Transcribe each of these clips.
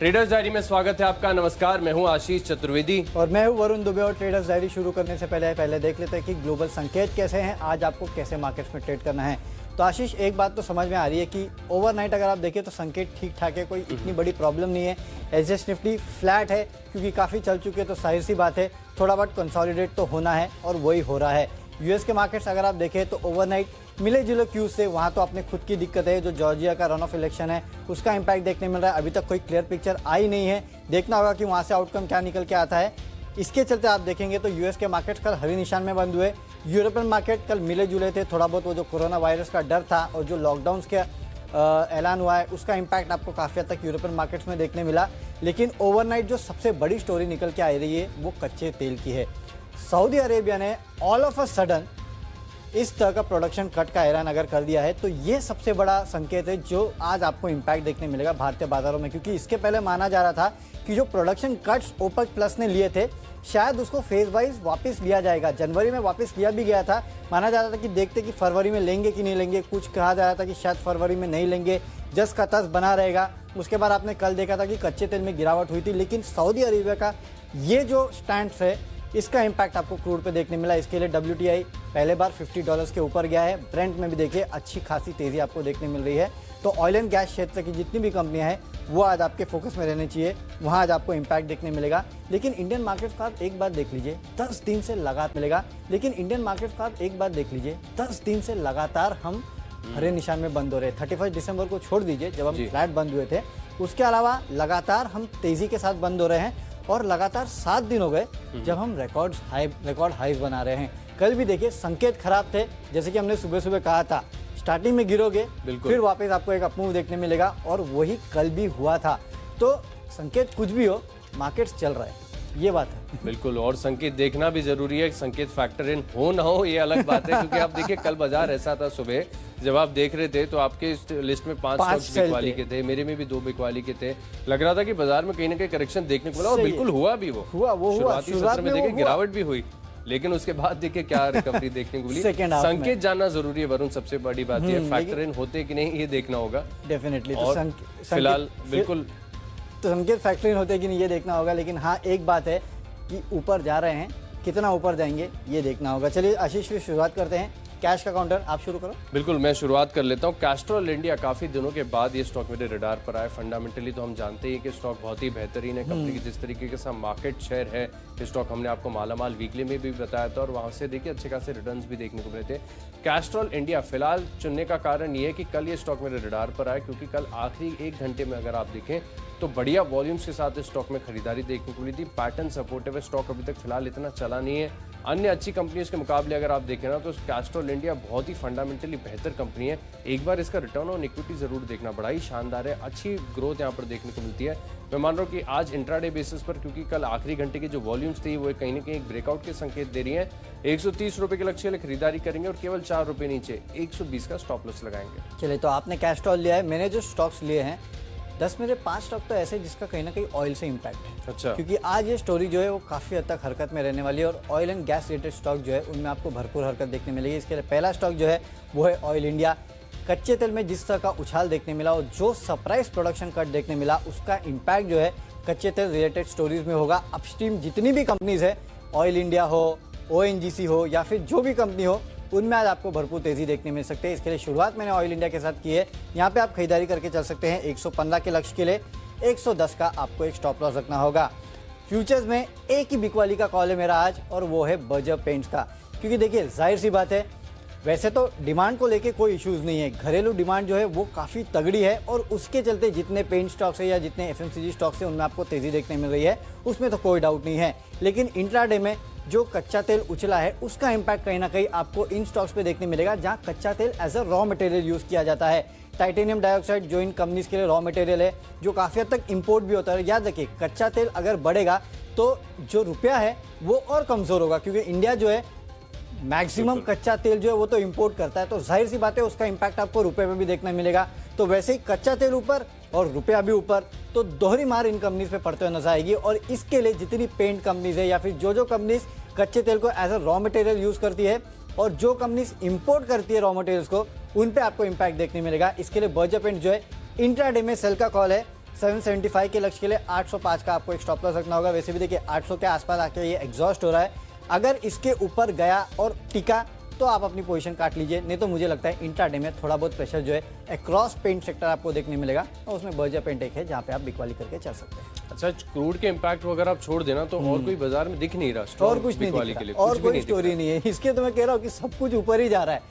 Traders diary में स्वागत है आपका। नमस्कार, मैं हूं आशीष चतुर्वेदी और मैं हूं वरुण दुबे। और ट्रेडर्स डायरी शुरू करने से पहले देख लेते हैं कि ग्लोबल संकेत कैसे हैं, आज आपको कैसे मार्केट्स में ट्रेड करना है। तो आशीष, एक बात तो समझ में आ रही है कि ओवरनाइट अगर आप देखें तो संकेत ठीक ठाक है, कोई इतनी बड़ी प्रॉब्लम नहीं है। एसएस निफ्टी फ्लैट है क्योंकि काफ़ी चल चुके, तो जाहिर सी बात है थोड़ा बहुत कंसोलिडेट तो होना है और वही हो रहा है। यूएस के मार्केट्स अगर आप देखें तो ओवरनाइट मिले जुले क्यू से वहाँ तो अपने खुद की दिक्कत है। जो जॉर्जिया का रन ऑफ इलेक्शन है उसका इम्पैक्ट देखने मिल रहा है। अभी तक कोई क्लियर पिक्चर आई नहीं है, देखना होगा कि वहाँ से आउटकम क्या निकल के आता है। इसके चलते आप देखेंगे तो यूएस के मार्केट्स कल हरी निशान में बंद हुए। यूरोपियन मार्केट कल मिले जुले थे, थोड़ा बहुत वो जो कोरोना वायरस का डर था और जो लॉकडाउन के ऐलान हुआ है उसका इम्पैक्ट आपको काफ़ी हद तक यूरोपियन मार्केट्स में देखने मिला। लेकिन ओवरनाइट जो सबसे बड़ी स्टोरी निकल के आ रही है वो कच्चे तेल की है। सऊदी अरेबिया ने ऑल ऑफ अ सडन इस तरह का प्रोडक्शन कट का ऐलान अगर कर दिया है तो ये सबसे बड़ा संकेत है जो आज आपको इम्पैक्ट देखने मिलेगा भारतीय बाजारों में। क्योंकि इसके पहले माना जा रहा था कि जो प्रोडक्शन कट्स ओपेक प्लस ने लिए थे शायद उसको फेज वाइज वापस लिया जाएगा। जनवरी में वापस लिया भी गया था, माना जा रहा था कि देखते कि फरवरी में लेंगे कि नहीं लेंगे। कुछ कहा जा रहा था कि शायद फरवरी में नहीं लेंगे, जस का तस बना रहेगा। उसके बाद आपने कल देखा था कि कच्चे तेल में गिरावट हुई थी। लेकिन सऊदी अरेबिया का ये जो स्टैंड है इसका इम्पैक्ट आपको क्रूड पे देखने मिला। इसके लिए WTI पहले बार $50 के ऊपर गया है। ब्रेंट में भी देखिए अच्छी खासी तेजी आपको देखने मिल रही है। तो ऑयल एंड गैस क्षेत्र की जितनी भी कंपनियां हैं वो आज आपके फोकस में रहनी चाहिए, वहां आज आपको इम्पैक्ट देखने मिलेगा। लेकिन इंडियन मार्केट का आप एक बात देख लीजिए, 10 दिन से लगातार मिलेगा। लेकिन इंडियन मार्केट का आप एक बात देख लीजिए, 10 दिन से लगातार हम हरे निशान में बंद हो रहे। 31 दिसंबर को छोड़ दीजिए जब हम फ्लैट बंद हुए थे, उसके अलावा लगातार हम तेजी के साथ बंद हो रहे हैं। और लगातार 7 दिन हो गए जब हम रिकॉर्ड हाइज बना रहे हैं। कल भी देखिए संकेत खराब थे, जैसे कि हमने सुबह सुबह कहा था स्टार्टिंग में गिरोगे फिर वापस आपको एक अपमूव देखने मिलेगा, और वही कल भी हुआ था। तो संकेत कुछ भी हो, मार्केट्स चल रहा है, ये बात है। बिल्कुल, और संकेत देखना भी जरूरी है। संकेत फैक्टर इन हो ना हो ये अलग बात है, क्योंकि आप देखिए कल बाजार ऐसा था, सुबह जब आप देख रहे थे तो आपके लिस्ट में 5 स्टॉक्स बिकवाली के थे, मेरे में भी 2 बिकवाली के थे। लग रहा था कि बाजार में कहीं ना कहीं करेक्शन देखने को मिला, और बिल्कुल हुआ भी। वो शुरुआती सत्र में देखिए गिरावट भी हुई, लेकिन उसके बाद देखिए क्या रिकवरी देखने को मिली। संकेत जानना जरूरी है वरुण, सबसे बड़ी बात है फैक्टर इन होते कि नहीं ये देखना होगा डेफिनेटली। फिलहाल बिल्कुल तो संकेत फैक्टर इन होते कि नहीं ये देखना होगा। लेकिन हाँ, एक बात है कि ऊपर जा रहे हैं, कितना ऊपर जाएंगे ये देखना होगा। चलिए आशीष से शुरुआत करते हैं। कैश का काउंटर आप शुरू करो। बिल्कुल, मैं शुरुआत कर लेता हूँ। कैस्ट्रॉल इंडिया काफी दिनों के बाद ये स्टॉक मेरे रडार पर आया। फंडामेंटली तो हम जानते ही कि स्टॉक बहुत ही बेहतरीन है। कंपनी की जिस तरीके के साथ मार्केट शेयर है, ये स्टॉक हमने आपको मालामाल वीकली में भी बताया था, और वहां से देखिए अच्छे खासे रिटर्न्स भी देखने को मिले थे। कैस्ट्रॉल इंडिया फिलहाल चुनने का कारण ये है कि कल ये स्टॉक मेरे रडार पर आया, क्योंकि कल आखिरी 1 घंटे में अगर आप देखें तो बढ़िया वॉल्यूम्स के साथ इस स्टॉक में खरीदारी देखने को मिली थी। पैटर्न सपोर्टिव है, स्टॉक अभी तक फिलहाल इतना चला नहीं है। अन्य अच्छी कंपनीज के मुकाबले अगर आप देखें ना तो कैस्ट्रॉल इंडिया बहुत ही फंडामेंटली बेहतर कंपनी है। एक बार इसका रिटर्न ऑन इक्विटी जरूर देखना, बड़ा ही शानदार है, अच्छी ग्रोथ यहाँ पर देखने को मिलती है। मैं मान रहा हूँ कि आज इंट्राडे बेसिस पर, क्योंकि कल आखिरी घंटे की जो वॉल्यूम्स थी वो कहीं ना कहीं एक ब्रेकआउट के संकेत दे रही है। 130 रुपए के लक्ष्य लिए खरीदारी करेंगे और केवल 4 रुपए नीचे 120 का स्टॉप लॉस लगाएंगे। चलिए, तो आपने कैस्ट्रॉल लिया है, मैंने जो स्टॉक्स लिए हैं 10 में से 5 स्टॉक तो ऐसे जिसका कहीं ना कहीं ऑयल से इम्पैक्ट है। अच्छा। क्योंकि आज ये स्टोरी जो है वो काफ़ी हद तक हरकत में रहने वाली है, और oil and gas related stock जो है उनमें आपको भरपूर हरकत देखने मिलेगी। इसके लिए पहला स्टॉक जो है वो है ऑयल इंडिया। कच्चे तेल में जिस तरह का उछाल देखने मिला और जो सरप्राइज प्रोडक्शन कट देखने मिला, उसका इम्पैक्ट जो है कच्चे तेल रिलेटेड स्टोरीज में होगा। अपस्ट्रीम जितनी भी कंपनीज है, ऑयल इंडिया हो, ONGC हो या फिर जो भी कंपनी हो, उनमें आज आपको भरपूर तेजी देखने मिल सकते हैं। इसके लिए शुरुआत मैंने ऑयल इंडिया के साथ की है। यहाँ पे आप खरीदारी करके चल सकते हैं। 115 के लक्ष्य के लिए 110 का आपको एक स्टॉप लॉस रखना होगा। फ्यूचर्स में एक ही बिकवाली का कॉल है मेरा आज, और वो है बर्जर पेंट्स का। क्योंकि देखिए जाहिर सी बात है, वैसे तो डिमांड को लेके कोई इश्यूज नहीं है, घरेलू डिमांड जो है वो काफ़ी तगड़ी है, और उसके चलते जितने पेंट स्टॉक्स है या जितने FMCG स्टॉक्स है उनमें आपको तेज़ी देखने मिल रही है, उसमें तो कोई डाउट नहीं है। लेकिन इंट्राडे में जो कच्चा तेल उछला है उसका इम्पैक्ट कहीं ना कहीं आपको इन स्टॉक्स पे देखने मिलेगा, जहां कच्चा तेल as a raw material use किया जाता है। टाइटेनियम डाइऑक्साइड जो इन कंपनीज के लिए रॉ मटेरियल है, जो काफ़ी हद तक इंपोर्ट भी होता है। याद रखिए, कच्चा तेल अगर बढ़ेगा तो जो रुपया है वो और कमज़ोर होगा, क्योंकि इंडिया जो है मैक्सिमम कच्चा तेल जो है वो तो इंपोर्ट करता है। तो जाहिर सी बात है उसका इम्पैक्ट आपको रुपए में भी देखने मिलेगा। तो वैसे ही कच्चा तेल ऊपर और रुपया भी ऊपर, तो दोहरी मार इन कंपनीज पे पड़ते हुए नजर आएगी। और इसके लिए जितनी पेंट कंपनीज है या फिर जो कंपनीज कच्चे तेल को as a raw material use करती है, और जो कंपनीज इंपोर्ट करती है रॉ मटेरियल्स को, उन पे आपको इम्पैक्ट देखने मिलेगा। इसके लिए बर्जर पेंट जो है इंट्राडे में सेल का कॉल है 775 के लक्ष्य के लिए 805 का आपको एक स्टॉप लॉस रखना होगा। वैसे भी देखिए 800 के आसपास आके ये एग्जॉस्ट हो रहा है, अगर इसके ऊपर गया और टिका तो आप अपनी पोजीशन काट लीजिए, नहीं तो मुझे लगता है इंट्राडे में थोड़ा बहुत प्रेशर जो है अक्रॉस पेंट सेक्टर आपको देखने मिलेगा और उसमें बर्जर पेंट एक है जहाँ पे आप बिकवाली करके चल सकते हैं। अच्छा, क्रूड के इम्पैक्ट वगैरह आप छोड़ देना तो और कोई बाजार में दिख नहीं रहा, और कुछ नहीं दिख रहा, और कोई स्टोरी नहीं है इसके। तो मैं कह रहा हूँ कि सब कुछ ऊपर ही जा रहा है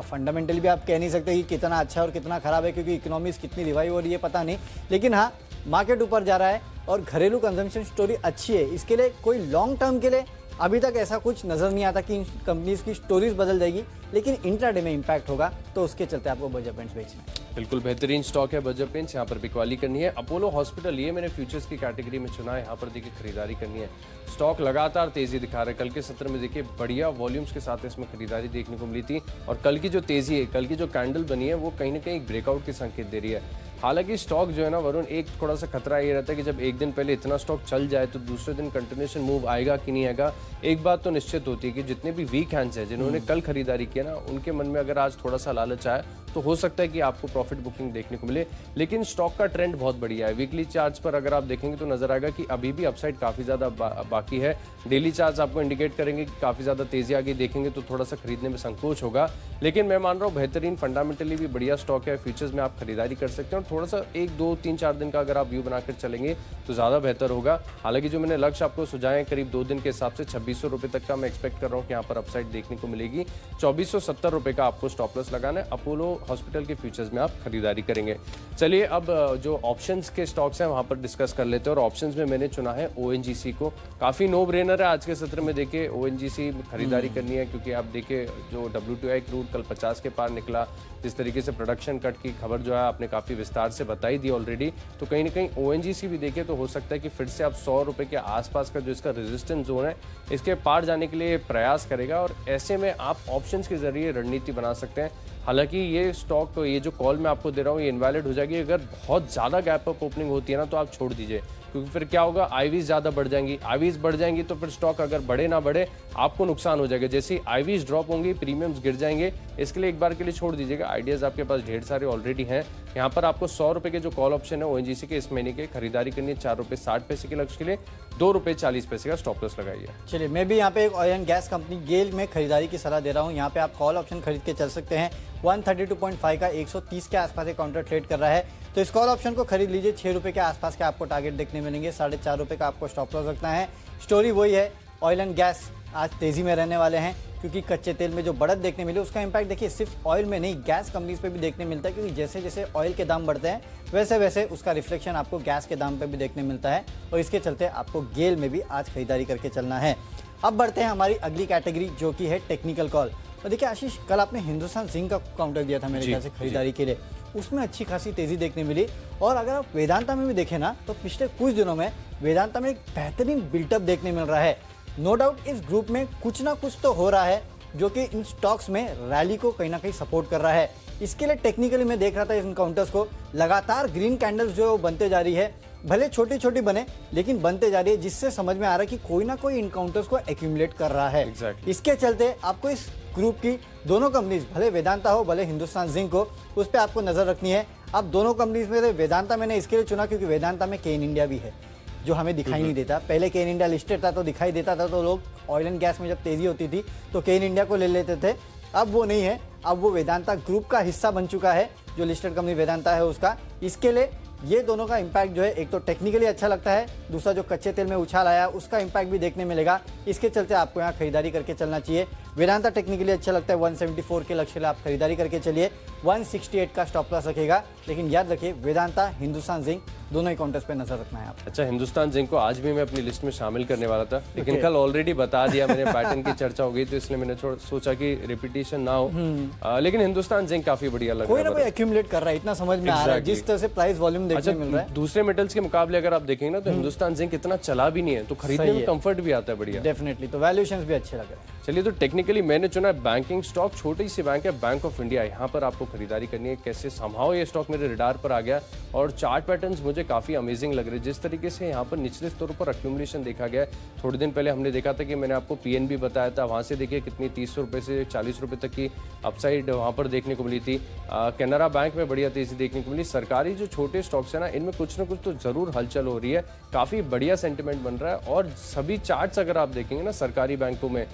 फंडामेंटली भी आप कह नहीं सकते कि कितना अच्छा और कितना खराब है, क्योंकि इकोनॉमीज कितनी रिवाइव हो रही है पता नहीं, लेकिन हाँ मार्केट ऊपर जा रहा है और घरेलू कंजम्पशन स्टोरी अच्छी है। इसके लिए कोई लॉन्ग टर्म के लिए अभी तक ऐसा कुछ नजर नहीं आता कि इन कंपनीज की स्टोरीज बदल जाएगी, लेकिन इंट्राडे में इंपैक्ट होगा तो उसके चलते आपको बर्जर पेंट्स बेचना है। बिल्कुल बेहतरीन स्टॉक है बर्जर पेंट्स, यहाँ पर बिकवाली करनी है। अपोलो हॉस्पिटल ये मैंने फ्यूचर्स की कैटेगरी में चुना है, यहाँ पर देखिए खरीदारी करनी है। स्टॉक लगातार तेजी दिखा रहा है, कल के सत्र में देखिए बढ़िया वॉल्यूम्स के साथ इसमें खरीदारी देखने को मिली थी और कल की जो तेजी है, कल की जो कैंडल बनी है वो कहीं ना कहीं ब्रेकआउट के संकेत दे रही है। हालांकि स्टॉक जो है ना वरुण, एक थोड़ा सा खतरा ये रहता है कि जब एक दिन पहले इतना स्टॉक चल जाए तो दूसरे दिन कंटिन्यूएशन मूव आएगा कि नहीं आएगा। एक बात तो निश्चित होती है कि जितने भी वीक हैंड्स हैं जिन्होंने कल खरीदारी किया ना, उनके मन में अगर आज थोड़ा सा लालच आए तो हो सकता है कि आपको प्रॉफिट बुकिंग देखने को मिले, लेकिन स्टॉक का ट्रेंड बहुत बढ़िया है। वीकली चार्ट्स पर अगर आप देखेंगे तो नजर आएगा कि अभी भी अपसाइड काफी ज्यादा बाकी है। डेली चार्ट्स आपको इंडिकेट करेंगे कि काफी ज्यादा तेजी आगे देखेंगे तो थोड़ा सा खरीदने में संकोच होगा, लेकिन मैं मान रहा हूँ बेहतरीन फंडामेंटली भी बढ़िया स्टॉक है। फ्यूचर्स में आप खरीदारी कर सकते हैं और थोड़ा सा 1, 2, 3, 4 दिन का अगर आप व्यू बनाकर चलेंगे तो ज्यादा बेहतर होगा। हालांकि जो मैंने लक्ष्य आपको सुझाए करीब 2 दिन के हिसाब से 2600 रुपए तक का मैं एक्सपेक्ट कर रहा हूँ कि यहाँ पर अपसाइड देखने को मिलेगी। 2470 रुपए का आपको स्टॉप लॉस लगाना है। अपोलो हॉस्पिटल के फ्यूचर्स में आप खरीदारी करेंगे। चलिए अब जो ऑप्शंस के स्टॉक्स हैं वहां पर डिस्कस कर लेते हैं और ऑप्शंस में मैंने चुना है ओएनजीसी को। काफी नो ब्रेनर है आज के सत्र में, देखिए ओएनजीसी खरीदारी करनी है क्योंकि आप देखिए जो WTI क्रूड कल 50 के पार निकला, जिस तरीके से प्रोडक्शन कट की खबर जो है आपने काफी विस्तार से बताई दी ऑलरेडी, तो कहीं ना कहीं ओएनजीसी भी देखे तो हो सकता है कि फिर से आप 100 रुपए के आसपास का जो इसका रेजिस्टेंस जोन है इसके पार जाने के लिए प्रयास करेगा और ऐसे में आप ऑप्शंस के जरिए रणनीति बना सकते हैं। हालांकि ये स्टॉक, ये जो कॉल मैं आपको दे रहा हूँ ये इनवैलिड हो जाएगी अगर बहुत ज़्यादा गैप अप ओपनिंग होती है ना, तो आप छोड़ दीजिए, क्योंकि फिर क्या होगा, आईवीज ज़्यादा बढ़ जाएंगी। आईवीज बढ़ जाएंगी तो फिर स्टॉक अगर बढ़े ना बढ़े आपको नुकसान हो जाएगा। जैसे ही आईवीज ड्रॉप होंगी प्रीमियम्स गिर जाएंगे, इसके लिए एक बार के लिए छोड़ दीजिएगा। आइडियाज़ आपके पास ढेर सारे ऑलरेडी हैं। यहाँ पर आपको 100 रुपये के जो कॉल ऑप्शन है ओएनजीसी के इस महीने के खरीदारी करनी है 4 रुपये 60 पैसे के लक्ष्य के लिए, 2 रुपये 40 पैसे का स्टॉप लॉस लगाइए। चलिए मैं भी यहाँ पे एक ऑयल एंड गैस कंपनी गेल में खरीदारी की सलाह दे रहा हूँ। यहाँ पे आप कॉल ऑप्शन खरीद के चल सकते हैं। 132.5 का 130 के आसपास एक काउंटर ट्रेड कर रहा है, तो इस कॉल ऑप्शन को खरीद लीजिए। 6 रुपये के आसपास के आपको टारगेट देखने मिलेंगे। 4.5 रुपये का आपको स्टॉप लॉस रखना है। स्टोरी वही है, ऑयल एंड गैस आज तेजी में रहने वाले हैं क्योंकि कच्चे तेल में जो बढ़त देखने मिली उसका इम्पैक्ट देखिए सिर्फ ऑयल में नहीं, गैस कंपनीज पे भी देखने मिलता है, क्योंकि जैसे जैसे ऑयल के दाम बढ़ते हैं वैसे वैसे उसका रिफ्लेक्शन आपको गैस के दाम पे भी देखने मिलता है और इसके चलते आपको गेल में भी आज खरीदारी करके चलना है। अब बढ़ते हैं हमारी अगली कैटेगरी जो कि है टेक्निकल कॉल। और देखिए आशीष, कल आपने हिंदुस्तान जिंक का काउंटर दिया था मेरे ख्याल से खरीदारी के लिए, उसमें अच्छी खासी तेजी देखने मिली। और अगर आप वेदांता में भी देखें ना तो पिछले कुछ दिनों में वेदांता में एक बेहतरीन बिल्टअप देखने मिल रहा है। नो डाउट इस ग्रुप में कुछ ना कुछ तो हो रहा है जो कि इन स्टॉक्स में रैली को कहीं ना कहीं सपोर्ट कर रहा है। इसके लिए टेक्निकली मैं देख रहा था इन काउंटर्स को, लगातार ग्रीन कैंडल्स जो है वो बनते जा रही है, भले छोटी छोटी बने लेकिन बनते जा रही है, जिससे समझ में आ रहा है कि कोई ना कोई इन काउंटर्स को एक्यूमुलेट कर रहा है। इसके चलते आपको इस ग्रुप की दोनों कंपनीज, भले वेदांता हो भले हिंदुस्तान जिंक हो, उस पर आपको नजर रखनी है। अब दोनों कंपनीज में वेदांता मैंने इसके लिए चुना क्योंकि वेदांता में केन इंडिया भी है जो हमें दिखाई नहीं देता। पहले केन इंडिया लिस्टेड था तो दिखाई देता था, तो लोग ऑयल एंड गैस में जब तेजी होती थी तो केन इंडिया को ले लेते थे। अब वो नहीं है, अब वो वेदांता ग्रुप का हिस्सा बन चुका है, जो लिस्टेड कंपनी वेदांता है उसका। इसके लिए ये दोनों का इम्पैक्ट जो है एक तो टेक्निकली अच्छा लगता है, दूसरा जो कच्चे तेल में उछाल आया उसका इम्पैक्ट भी देखने मिलेगा। इसके चलते आपको यहाँ खरीदारी करके चलना चाहिए। वेदांता टेक्निकली अच्छा लगता है, 174 के लक्ष्य के लिए आप खरीदारी करके चलिए। 168 का स्टॉप लॉस रखेगा, लेकिन याद रखिए वेदांता हिंदुस्तान जिंक दोनों ही काउंटर्स पे नजर रखना है आप। अच्छा, हिंदुस्तान जिंक को आज भी मैं अपनी लिस्ट में शामिल करने वाला था, लेकिन कल ऑलरेडी बता दिया मैंने, पैटर्न की चर्चा हो गई तो इसलिए मैंने सोचा कि रिपीटिशन ना हो। लेकिन हिंदुस्तान जिंक काफी बढ़िया लग रहा है, कोई ना कोई एक्यूमुलेट कर रहा है, इतना समझ में आ रहा है जिस तरह से प्राइस वॉल्यूम देखने मिल रहा है। दूसरे मेटल्स के मुकाबले अगर आप देखेंगे ना तो हिंदुस्तान जिंक इतना चला भी नहीं है, तो खरीदने में कंफर्ट भी आता है बढ़िया। डेफिनेटली, तो वैल्यूएशंस भी अच्छे लग रहे हैं। चलिए, तो टेक्निकली मैंने चुना है बैंकिंग स्टॉक। छोटी सी बैंक है, बैंक ऑफ इंडिया। यहाँ पर आपको खरीदारी करनी है। कैसे संभाव ये स्टॉक मेरे रडार पर आ गया और चार्ट पैटर्न्स मुझे काफ़ी अमेजिंग लग रहे हैं। जिस तरीके से यहाँ पर निचले स्तरों पर अक्यूमुलेशन देखा गया है, थोड़े दिन पहले हमने देखा था कि मैंने आपको पीएनबी बताया था, वहाँ से देखिए कितनी 30 रुपये से 40 रुपये तक की अपसाइड वहाँ पर देखने को मिली थी। कैनरा बैंक में बढ़िया तेजी देखने को मिली। सरकारी जो छोटे स्टॉक्स हैं ना, इनमें कुछ ना कुछ तो जरूर हलचल हो रही है, काफ़ी बढ़िया सेंटिमेंट बन रहा है। और सभी चार्ट्स अगर आप देखेंगे ना सरकारी बैंकों में,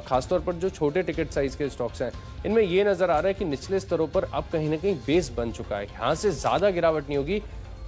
खासतौर पर जो छोटे टिकट साइज के स्टॉक्स हैं, इनमें ये नजर आ रहा है कि निचले स्तरों पर अब कहीं ना कहीं बेस बन चुका है। यहाँ से ज्यादा गिरावट नहीं होगी।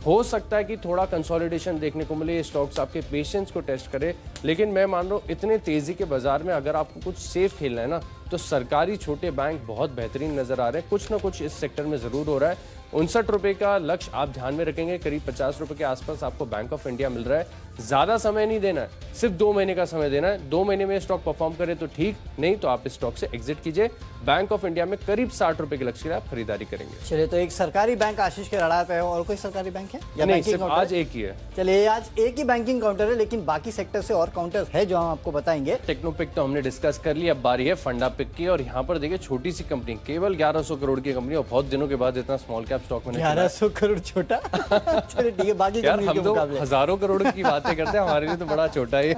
हो सकता है कि थोड़ा कंसोलिडेशन देखने को मिले, ये स्टॉक्स आपके पेशेंस को टेस्ट करे, लेकिन मैं मान रहा हूँ इतने तेजी के बाजार में अगर आपको कुछ सेफ खेलना है ना, तो सरकारी छोटे बैंक बहुत बेहतरीन नजर आ रहे हैं। कुछ ना कुछ इस सेक्टर में जरूर हो रहा है। 59 रुपए का लक्ष्य आप ध्यान में रखेंगे, करीब 50 रुपए के आसपास आपको बैंक ऑफ इंडिया मिल रहा है। ज्यादा समय नहीं देना है, सिर्फ 2 महीने का समय देना है। 2 महीने में स्टॉक परफॉर्म करे तो ठीक, नहीं तो आप इस स्टॉक से एग्जिट कीजिए। बैंक ऑफ इंडिया में करीब 60 रुपए के लक्ष्य के लिए आप खरीदारी करेंगे। चलिए, तो एक सरकारी बैंक आशीष के रडार पे है, और कोई सरकारी बैंक है या नहीं, बैंकिंग सिर्फ काउंटर? आज एक ही है। चलिए, आज एक ही बैंकिंग काउंटर है, लेकिन बाकी सेक्टर से और काउंटर है जो हम आपको बताएंगे। टेक्नोपिक तो हमने डिस्कस कर लिया, अब बारी है फंडा पिक की। और यहाँ पर देखिए छोटी सी कंपनी, केवल 1100 करोड़ की कंपनी, और बहुत दिनों के बाद इतना स्मॉल कैप स्टॉक में 1100 करोड़ छोटा। चलिए ठीक है, बाकी यार कंपनी हम के तो मुकाबले हजारों करोड़ की बातें करते हैं, हमारे लिए तो बड़ा छोटा है।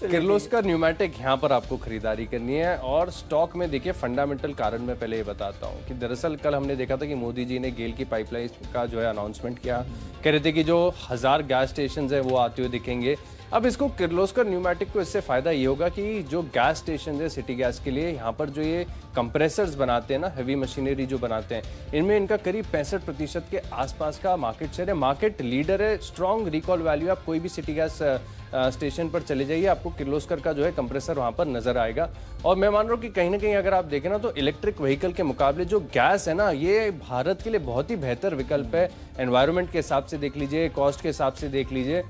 किर्लोस्कर न्यूमेटिक, यहाँ पर आपको खरीदारी करनी है। और स्टॉक में देखिए फंडामेंटल कारण मैं पहले ये बताता हूँ कि दरअसल कल हमने देखा था कि मोदी जी ने गेल की पाइपलाइन का जो है अनाउंसमेंट किया। कह रहे थे कि जो 1000 गैस स्टेशन है वो आते हुए दिखेंगे। अब इसको किर्लोस्कर न्यूमेटिक को इससे फायदा ये होगा कि जो गैस स्टेशन है सिटी गैस के लिए, यहाँ पर जो ये कंप्रेसर्स बनाते हैं ना, हेवी मशीनरी जो बनाते हैं, इनमें इनका करीब 65% के आसपास का मार्केट शेयर है। मार्केट लीडर है, स्ट्रॉन्ग रिकॉल वैल्यू। आप कोई भी सिटी गैस स्टेशन पर चले जाइए, आपको किर्लोस्कर का जो है कंप्रेसर वहां पर नजर आएगा। और मैं मान रहा हूँ कि कहीं ना कहीं अगर आप देखें ना, तो इलेक्ट्रिक व्हीकल के मुकाबले जो गैस है ना, ये भारत के लिए बहुत ही बेहतर विकल्प है। एनवायरनमेंट के हिसाब से देख लीजिए, कॉस्ट के हिसाब से देख लीजिए,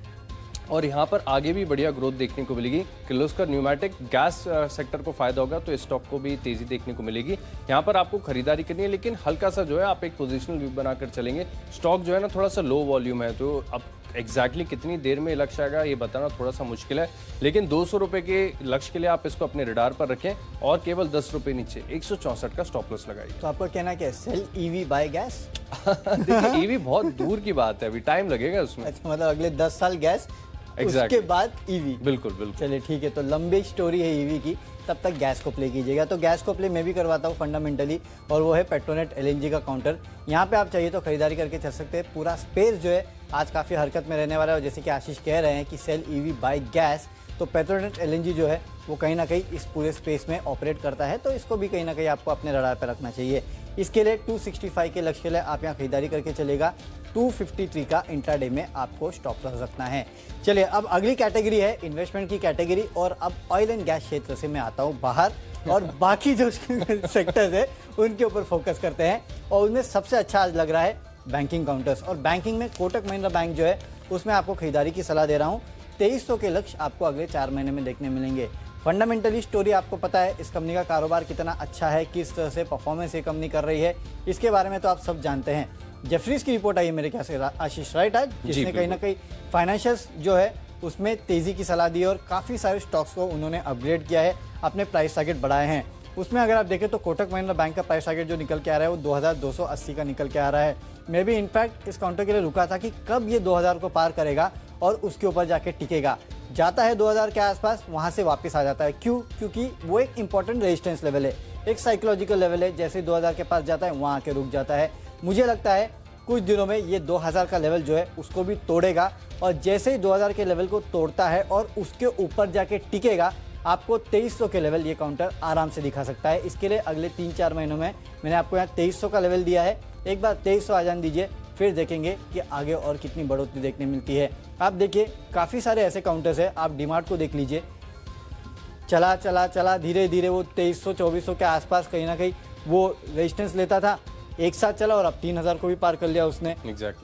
और यहाँ पर आगे भी बढ़िया ग्रोथ देखने को मिलेगी। किर्लोस्कर न्यूमेटिक गैस सेक्टर को फायदा होगा, तो स्टॉक को भी तेजी देखने को मिलेगी। यहाँ पर आपको खरीदारी करनी है, लेकिन हल्का सा जो है आप एक पोजिशनल व्यू बनाकर चलेंगे। स्टॉक जो है ना थोड़ा सा लो वॉल्यूम है, तो अब एग्जैक्टली कितनी देर में लक्ष्य आएगा ये बताना थोड़ा सा मुश्किल है, लेकिन 200 रुपए के लक्ष्य के लिए आप इसको अपने रडार पर रखें और केवल 10 रुपए नीचे 164 का स्टॉप लॉस लगाइए। तो आपका कहना क्या है, सेल ईवी बाय गैस? देखिए ईवी बहुत दूर की बात है, अभी टाइम लगेगा उसमें। अच्छा, मतलब अगले 10 साल गैस, Exactly. उसके बाद ईवी। बिल्कुल बिल्कुल। चलिए ठीक है, तो लंबी स्टोरी है ईवी की, तब तक गैस को प्ले कीजिएगा। तो गैस को प्ले मैं भी करवाता हूँ फंडामेंटली, और वो है पेट्रोनेट एलएनजी का काउंटर। यहाँ पे आप चाहिए तो खरीदारी करके चल सकते हैं। पूरा स्पेस जो है आज काफ़ी हरकत में रहने वाला है, और जैसे कि आशीष कह रहे हैं कि सेल ईवी बाय गैस, तो पेट्रोनेट एलएनजी जो है वो कहीं ना कहीं इस पूरे स्पेस में ऑपरेट करता है, तो इसको भी कहीं ना कहीं आपको अपने रडार पर रखना चाहिए। इसके लिए 265 के लक्ष्य के लिए आप यहाँ खरीदारी करके चलेगा। 253 का इंट्राडे में आपको स्टॉप लॉस रखना है। चलिए, अब अगली कैटेगरी है इन्वेस्टमेंट की कैटेगरी, और अब ऑयल एंड गैस क्षेत्र से मैं आता हूँ बाहर, और बाकी जो सेक्टर्स है उनके ऊपर फोकस करते हैं। और उनमें सबसे अच्छा आज लग रहा है बैंकिंग काउंटर्स, और बैंकिंग में कोटक महिंद्रा बैंक जो है उसमें आपको खरीदारी की सलाह दे रहा हूँ। 2300 के लक्ष्य आपको अगले 4 महीने में देखने मिलेंगे। फंडामेंटली स्टोरी आपको पता है, इस कंपनी का कारोबार कितना अच्छा है, किस तरह से परफॉर्मेंस ये कंपनी कर रही है, इसके बारे में तो आप सब जानते हैं। जेफरीज की रिपोर्ट आई है मेरे ख्याल से आशीष, राइट, आज जिसने कहीं ना कहीं फाइनेंशियल्स जो है उसमें तेजी की सलाह दी है, और काफ़ी सारे स्टॉक्स को उन्होंने अपग्रेड किया है, अपने प्राइस टारगेट बढ़ाए हैं। उसमें अगर आप देखें तो कोटक महिंद्रा बैंक का प्राइस टारगेट जो निकल के आ रहा है वो 2280 का निकल के आ रहा है। मैं भी इनफैक्ट इस काउंटर के लिए रुका था कि कब ये 2000 को पार करेगा और उसके ऊपर जाके टिकेगा। जाता है 2000 के आसपास, वहाँ से वापस आ जाता है। क्यों? क्योंकि वो एक इंपॉर्टेंट रेजिस्टेंस लेवल है, एक साइकोलॉजिकल लेवल है। जैसे 2000 के पास जाता है वहाँ आके रुक जाता है। मुझे लगता है कुछ दिनों में ये 2000 का लेवल जो है उसको भी तोड़ेगा, और जैसे ही 2000 के लेवल को तोड़ता है और उसके ऊपर जाके टिकेगा, आपको 2300 के लेवल ये काउंटर आराम से दिखा सकता है। इसके लिए अगले 3-4 महीनों में मैंने आपको यहाँ 2300 का लेवल दिया है। एक बार 2300 आ जाने दीजिए, फिर देखेंगे कि आगे और कितनी बढ़ोतरी देखने मिलती है। आप देखिए काफ़ी सारे ऐसे काउंटर्स हैं, आप डीमार्ट को देख लीजिए, चला चला चला धीरे धीरे वो 2300-2400 के आसपास कहीं ना कहीं वो रेजिस्टेंस लेता था, एक साथ चला और अब 3000 को भी पार कर लिया उसने।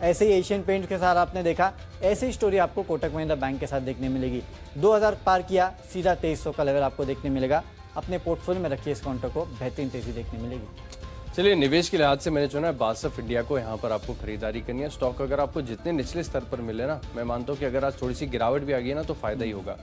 ऐसे ही एशियन पेंट के साथ आपने देखा, ऐसी स्टोरी आपको कोटक महिंद्रा बैंक के साथ देखने मिलेगी। 2000 पार किया, सीधा 2300 का लेवल आपको देखने मिलेगा। अपने पोर्टफोलियो में रखिए इस काउंटर को, बेहतरीन तेजी देखने मिलेगी। चलिए, निवेश के लिहाज से मैंने चुना है बासफ इंडिया को। यहाँ पर आपको खरीदारी करनी है। स्टॉक अगर आपको जितने निचले स्तर पर मिले ना, मैं मानता हूँ कि अगर आज थोड़ी सी गिरावट भी आ गई ना तो फायदा ही होगा।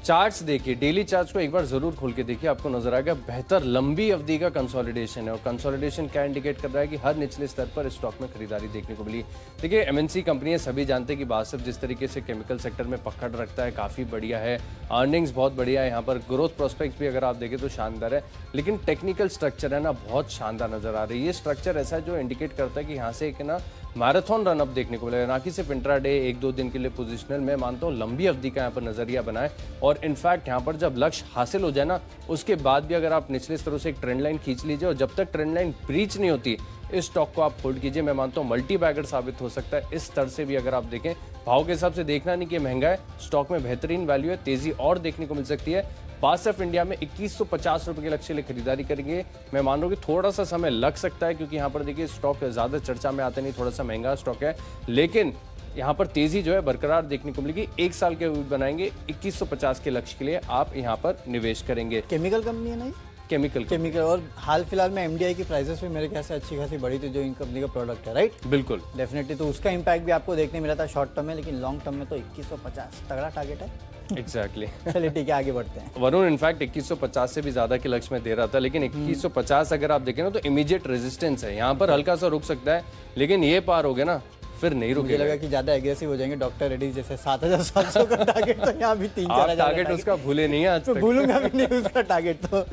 चार्ट्स देखिए, डेली चार्ट्स को एक बार जरूर खोल के देखिए, आपको नजर आएगा बेहतर लंबी अवधि का कंसोलिडेशन है। और कंसोलिडेशन क्या इंडिकेट कर रहा है कि हर निचले स्तर पर स्टॉक में खरीदारी देखने को मिली। देखिए एमएनसी कंपनियां सभी जानते हैं कि बासफ जिस तरीके से केमिकल सेक्टर में पकड़ रखता है काफी बढ़िया है, अर्निंग्स बहुत बढ़िया है, यहाँ पर ग्रोथ प्रोस्पेक्ट्स भी अगर आप देखें तो शानदार है। लेकिन टेक्निकल स्ट्रक्चर है ना बहुत शानदार नजर आ रही है। ये स्ट्रक्चर ऐसा है जो इंडिकेट करता है कि यहाँ से एक ना मैराथन रन अप देखने को मिलेगा, ना कि सिर्फ इंट्राडे 1-2 दिन के लिए पोजिशनल। मैं मानता हूँ लंबी अवधि का यहाँ पर नजरिया बनाए और इनफैक्ट यहाँ पर जब लक्ष्य हासिल हो जाए ना उसके बाद भी अगर आप निचले स्तरों से एक ट्रेंड लाइन खींच लीजिए और जब तक ट्रेंड लाइन ब्रीच नहीं होती इस स्टॉक को आप होल्ड कीजिए। मैं मानता हूँ मल्टी बैगर साबित हो सकता है। इस स्तर से भी अगर आप देखें भाव के हिसाब से देखना नहीं कि महंगा है, स्टॉक में बेहतरीन वैल्यू है, तेजी और देखने को मिल सकती है। बासफ इंडिया में 2150 रुपए के लक्ष्य के लिए खरीदारी करेंगे। मैं मान रहा हूँ कि थोड़ा सा समय लग सकता है क्योंकि यहाँ पर देखिए स्टॉक ज्यादा चर्चा में आते नहीं, थोड़ा सा महंगा स्टॉक है, लेकिन यहाँ पर तेजी जो है बरकरार देखने को मिलेगी। 1 साल के बनाएंगे 2150 के लक्ष्य के लिए आप यहाँ पर निवेश करेंगे। केमिकल कंपनी है नहीं, केमिकल और हाल फिलहाल में एमडीआई की प्राइसेस भी मेरे ख्याल से अच्छी खासी बढ़ी थी जो इन कंपनी का प्रोडक्ट है, राइट? बिल्कुल डेफिनेटली, तो उसका इम्पैक्ट भी आपको देखने मिला था शॉर्ट टर्म में, लेकिन लॉन्ग टर्म में तो 2150 तगड़ा टारगेट है। एग्जैक्टली चलिए ठीक है, आगे बढ़ते हैं। वरुण इनफैक्ट 2150 से भी ज्यादा के लक्ष्य में दे रहा था, लेकिन 2150 अगर आप देखें ना तो इमीडिएट रेजिस्टेंस है, यहाँ पर हल्का सा रुक सकता है, लेकिन ये पार हो गया ना फिर नहीं रुकेगा। मुझे लगा कि ज्यादा एग्रेसिव हो जाएंगे डॉक्टर रेड्डी जैसे 7700 का टारगेट, तो यहाँ भी 3-4 टारगेट उसका भूले नहीं है आज तक। भूलूंगा भी नहीं उसका टारगेट। तो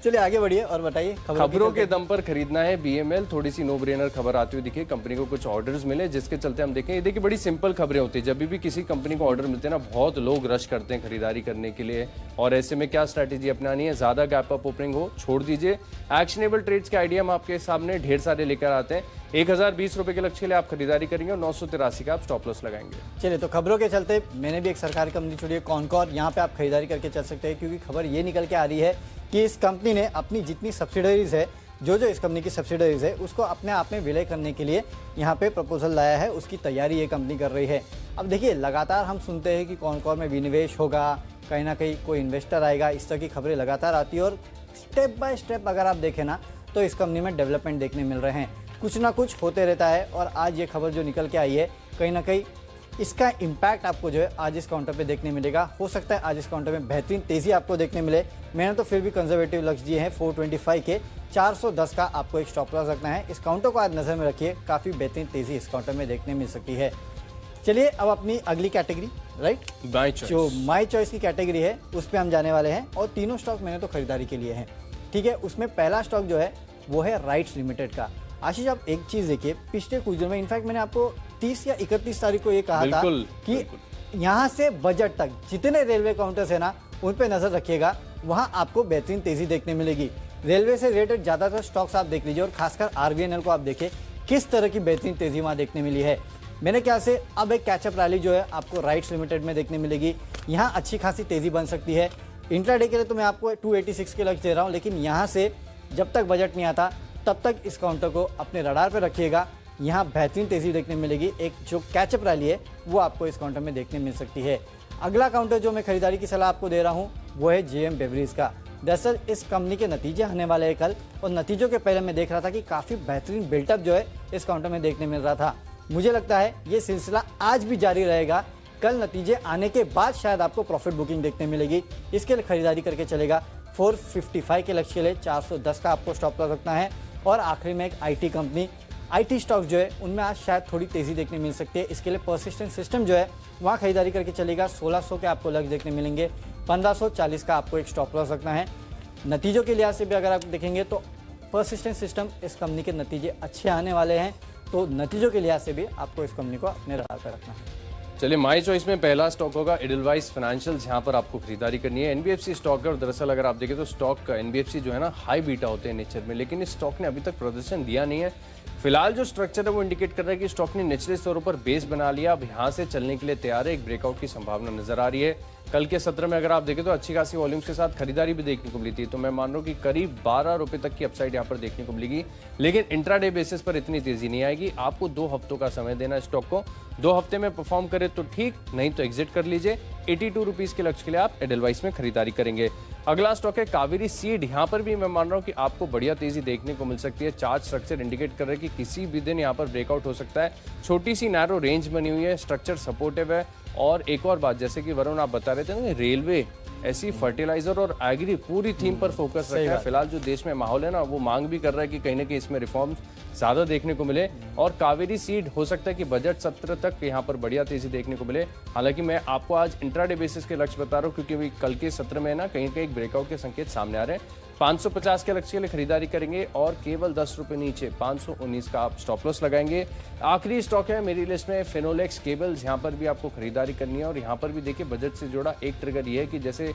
चलिए आगे बढ़िए और बताइए। खबरों के दम पर खरीदना है बीएमएल, थोड़ी सी नो ब्रेनर खबर आती हुई दिखी, कंपनी को कुछ ऑर्डर्स मिले जिसके चलते हम देखें। ये देखिए बड़ी सिंपल खबरें होती है, जब भी किसी कंपनी को ऑर्डर मिलते हैं ना बहुत लोग रश करते हैं खरीदारी करने के लिए, और ऐसे में क्या स्ट्रैटेजी अपनानी है, ज्यादा गैप अप ओपनिंग हो छोड़ दीजिए। एक्शनेबल ट्रेड्स के आइडिया हम आपके सामने ढेर सारे लेकर आते हैं। 1020 रुपए के लक्ष्य के लिए आप खरीदारी करेंगे और 983 का आप स्टॉप लॉस लगाएंगे। चलिए, तो खबरों के चलते मैंने भी एक सरकारी कंपनी छोड़ी है कॉनकॉर, यहाँ पे आप खरीदारी करके चल सकते हैं क्योंकि खबर ये निकल के आ रही है कि इस कंपनी ने अपनी जितनी सब्सिडरीज है, जो इस कंपनी की सब्सिडरीज है उसको अपने आप में विलय करने के लिए यहाँ पे प्रपोजल लाया है, उसकी तैयारी ये कंपनी कर रही है। अब देखिए लगातार हम सुनते हैं कि कॉनकॉर में विनिवेश होगा, कहीं ना कहीं कोई इन्वेस्टर आएगा, इस तरह की खबरें लगातार आती है और स्टेप बाय स्टेप अगर आप देखें ना तो इस कंपनी में डेवलपमेंट देखने मिल रहे हैं, कुछ ना कुछ होते रहता है। और आज ये खबर जो निकल के आई है कहीं ना कहीं इसका इम्पैक्ट आपको जो है आज इस काउंटर पे देखने मिलेगा। हो सकता है आज इस काउंटर में बेहतरीन तेजी आपको देखने मिले। मैंने तो फिर भी कंजर्वेटिव लक्ष्य दिए हैं 425 के, 410 का आपको एक स्टॉप लॉस रखना है। इस काउंटर को आज नज़र में रखिए, काफ़ी बेहतरीन तेजी इस काउंटर में देखने मिल सकती है। चलिए अब अपनी अगली कैटेगरी, राइट, जो माई चॉइस की कैटेगरी है उस पर हम जाने वाले हैं। और तीनों स्टॉक मैंने तो खरीदारी के लिए हैं, ठीक है। उसमें पहला स्टॉक जो है वो है राइट्स लिमिटेड का। आशीष आप एक चीज देखिए, पिछले कुछ दिनों में इनफैक्ट मैंने आपको 30 या 31 तारीख को ये कहा था कि यहाँ से बजट तक जितने रेलवे काउंटर्स है ना उन पे नजर रखिएगा, वहाँ आपको बेहतरीन तेजी देखने मिलेगी। रेलवे से रिलेटेड ज्यादातर स्टॉक्स आप देख लीजिए और खासकर आरबीएनएल को आप देखिए किस तरह की बेहतरीन तेजी वहाँ देखने मिली है। मेरे ख्याल से अब एक कैचअप रैली जो है आपको राइट्स लिमिटेड में देखने मिलेगी, यहाँ अच्छी खासी तेजी बन सकती है। इंट्राडे के लिए तो मैं आपको 286 के लक्ष्य दे रहा हूँ, लेकिन यहाँ से जब तक बजट नहीं आता तब तक इस काउंटर को अपने रडार पर रखिएगा, यहाँ बेहतरीन तेजी देखने मिलेगी। एक जो कैचअप रैली है वो आपको इस काउंटर में देखने मिल सकती है। अगला काउंटर जो मैं खरीदारी की सलाह आपको दे रहा हूँ वो है जेएम बेवरेज का। दरअसल इस कंपनी के नतीजे आने वाले हैं कल, और नतीजों के पहले मैं देख रहा था कि काफ़ी बेहतरीन बिल्टअप जो है इस काउंटर में देखने मिल रहा था। मुझे लगता है ये सिलसिला आज भी जारी रहेगा, कल नतीजे आने के बाद शायद आपको प्रॉफिट बुकिंग देखने मिलेगी, इसके लिए खरीदारी करके चलेगा। 455 के लक्ष्य के लिए 410 का आपको स्टॉप लॉस रखना है। और आखिरी में एक आईटी कंपनी, आईटी स्टॉक जो है उनमें आज शायद थोड़ी तेजी देखने मिल सकती है, इसके लिए परसिस्टेंट सिस्टम जो है वहाँ खरीदारी करके चलेगा। 1600 के आपको लक्ष्य देखने मिलेंगे, 1540 का आपको एक स्टॉप लॉस रखना है। नतीजों के लिहाज से भी अगर आप देखेंगे तो परसिस्टेंट सिस्टम इस कंपनी के नतीजे अच्छे आने वाले हैं, तो नतीजों के लिहाज से भी आपको इस कंपनी को अपने रडार पर रखना है। चलिए माई चॉइस में पहला स्टॉक होगा एडलवाइस फाइनेंशियल्स, यहाँ पर आपको खरीदारी करनी है। एनबीएफसी स्टॉक है और दरअसल अगर आप देखें तो स्टॉक का एनबीएफसी जो है ना हाई बीटा होते हैं नेचर में, लेकिन इस स्टॉक ने अभी तक प्रदर्शन दिया नहीं है। फिलहाल जो स्ट्रक्चर है वो इंडिकेट कर रहा है कि स्टॉक ने निचले स्तरों पर बेस बना लिया, अब यहाँ से चलने के लिए तैयार है, एक ब्रेकआउट की संभावना नजर आ रही है। कल के सत्र में अगर आप देखें तो अच्छी खासी वॉल्यूम्स के साथ खरीदारी भी देखने को मिली थी, तो मैं मान रहा हूँ कि करीब 12 रुपए तक की अपसाइड यहाँ पर देखने को मिलेगी, लेकिन इंट्राडे बेसिस पर इतनी तेजी नहीं आएगी। आपको 2 हफ्तों का समय देना स्टॉक को, 2 हफ्ते में परफॉर्म करे तो ठीक, नहीं तो एग्जिट कर लीजिए। 82 रुपीज के लक्ष्य के लिए आप एडलवाइस में खरीदारी करेंगे। अगला स्टॉक है कावेरी सीड। यहाँ पर भी मैं मान रहा हूँ कि आपको बढ़िया तेजी देखने को मिल सकती है। चार्ट स्ट्रक्चर इंडिकेट कर रहा है कि किसी भी दिन यहाँ पर ब्रेकआउट हो सकता है। छोटी सी नैरो रेंज बनी हुई है, स्ट्रक्चर सपोर्टिव है। और एक और बात, जैसे कि वरुण आप बता रहे थे ना, रेलवे ऐसी फर्टिलाइजर और एग्री पूरी थीम पर फोकस रखा है। फिलहाल जो देश में माहौल है ना, वो मांग भी कर रहा है कि कहीं ना कहीं इसमें रिफॉर्म्स ज्यादा देखने को मिले। और कावेरी सीड हो सकता है कि बजट सत्र तक यहाँ पर बढ़िया तेजी देखने को मिले। हालांकि मैं आपको आज इंट्राडे बेसिस के लक्ष्य बता रहा हूँ, क्योंकि कल के सत्र में ना कहीं कहीं ब्रेकआउट के संकेत सामने आ रहे हैं। 550 के लक्ष्य के लिए खरीदारी करेंगे और केवल 10 रुपए नीचे 519 का आप स्टॉप लॉस लगाएंगे। आखिरी स्टॉक है मेरी लिस्ट में फिनोलेक्स केबल्स। यहाँ पर भी आपको खरीदारी करनी है और यहाँ पर भी देखिए बजट से जुड़ा एक ट्रिगर ये है कि जैसे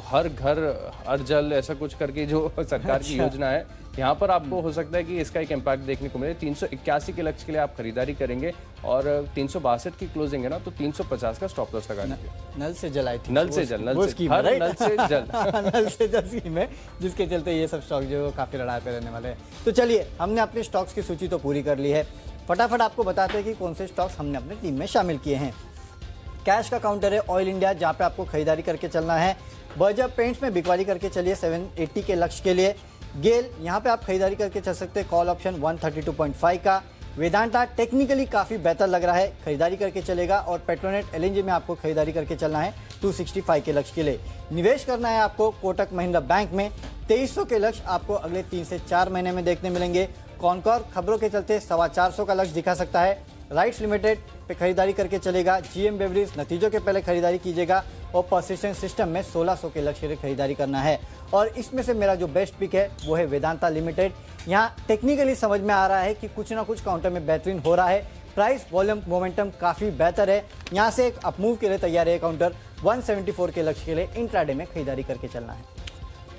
हर घर हर जल ऐसा कुछ करके जो सरकार की योजना है, यहाँ पर आपको हो सकता है कि इसका एक इम्पैक्ट देखने को मिले। 381 के लक्ष्य के लिए आप खरीदारी करेंगे और 362 की क्लोजिंग है ना, तो 350 का स्टॉप लॉस लगा दीजिए। नल से जल आई थी, नल से जल, नल से जल नल से जल स्कीम है, जिसके चलते ये सब स्टॉक जो काफी लड़ाई पे रहने वाले हैं। तो चलिए, हमने अपने स्टॉक्स की सूची तो पूरी कर ली है। फटाफट आपको बताते हैं कि कौन से स्टॉक्स हमने अपनी टीम में शामिल किए हैं। कैश का काउंटर है ऑयल इंडिया, जहाँ पे आपको खरीदारी करके चलना है। बर्जर पेंट्स में बिकवाली करके चलिए 780 के लक्ष्य के लिए। गेल, यहाँ पे आप खरीदारी करके चल सकते हैं कॉल ऑप्शन 132.5 का। वेदांता टेक्निकली काफ़ी बेहतर लग रहा है, खरीदारी करके चलेगा। और पेट्रोनेट एलएनजी में आपको खरीदारी करके चलना है 265 के लक्ष्य के लिए। निवेश करना है आपको कोटक महिंद्रा बैंक में। 2300 के लक्ष्य आपको अगले 3 से 4 महीने में देखने मिलेंगे। कॉनकॉर खबरों के चलते 425 का लक्ष्य दिखा सकता है। राइट्स लिमिटेड पे खरीदारी करके चलेगा। जीएम बेवरेज नतीजों के पहले खरीदारी कीजिएगा। और परसिस्टेंट सिस्टम में 1600 के लक्ष्य से खरीदारी करना है। और इसमें से मेरा जो बेस्ट पिक है वो है वेदांता लिमिटेड। यहाँ टेक्निकली समझ में आ रहा है कि कुछ ना कुछ काउंटर में बेहतरीन हो रहा है। प्राइस वॉल्यूम मोमेंटम काफ़ी बेहतर है। यहाँ से एक अपमूव के लिए तैयार है काउंटर। 174 के लक्ष्य के लिए इंट्राडे में खरीदारी करके चलना है।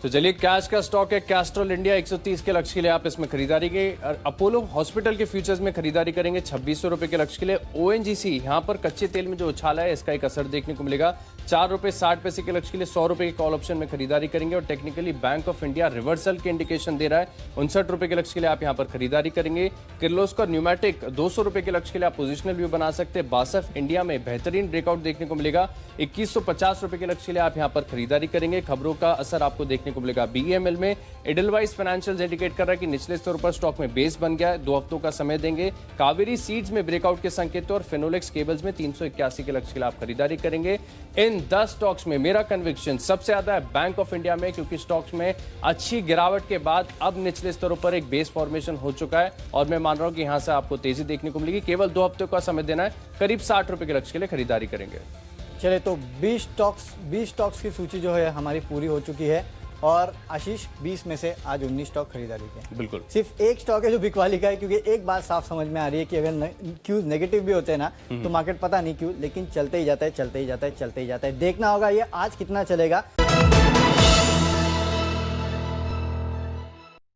तो चलिए, कैश का स्टॉक है कैस्ट्रॉल इंडिया। 130 के लक्ष्य के लिए आप इसमें खरीदारी के। अपोलो हॉस्पिटल के फ्यूचर्स में खरीदारी करेंगे 2600 रुपए के लक्ष्य के लिए। ओएनजीसी, यहाँ पर कच्चे तेल में जो उछाला है इसका एक असर देखने को मिलेगा। 4 रुपए 60 पैसे के लक्ष्य के लिए 100 रुपए के कॉल ऑप्शन में खरीदारी करेंगे। और technically bank of India reversal के इंडिकेशन दे रहा है। 59 रुपए के लक्ष्य के लिए आप यहाँ पर खरीदारी करेंगे। किर्लोस्कर न्यूमेटिक 200 रुपए के लक्ष्य के लिए आप पोजिशनल व्यू बना सकते हैं। बासफ इंडिया में बेहतरीन ब्रेकआउट देखने को मिलेगा। 2150 रुपए के लक्ष्य के लिए आप यहाँ पर खरीदारी करेंगे। खबरों का असर आपको देखने को मिलेगा। बीएमएल में एडलवाइस फाइनेंशियल इंडिकेट कर रहा है कि निचले स्तर पर स्टॉक में बेस बन गया है। 2 हफ्तों का समय देंगे। कावेरी सीड्स में ब्रेकआउट के संकेत और फिनोलेक्स केबल्स में 381 के लक्ष्य के लिए आप खरीदारी करेंगे। इन 10 स्टॉक्स में मेरा कन्विक्शन सबसे ज्यादा है बैंक ऑफ इंडिया में, क्योंकि स्टॉक्स में अच्छी गिरावट के बाद अब निचले स्तरों पर एक बेस फॉर्मेशन हो चुका है और मैं मान रहा हूं कि यहां से आपको तेजी देखने को मिलेगी। केवल 2 हफ्तों का समय देना है। करीब 60 रुपए के लक्ष्य के लिए खरीदारी करेंगे। चलिए, तो 20 स्टॉक्स की सूची जो है हमारी पूरी हो चुकी है। और आशीष 20 में से आज 19 स्टॉक खरीदारी के। बिल्कुल, सिर्फ एक स्टॉक है जो बिकवाली का है, क्योंकि एक बात साफ समझ में आ रही है कि अगर क्यूज नेगेटिव भी होते हैं ना, तो मार्केट पता नहीं क्यों लेकिन चलते ही जाता है, चलते ही जाता है, चलते ही जाता है। देखना होगा ये आज कितना चलेगा।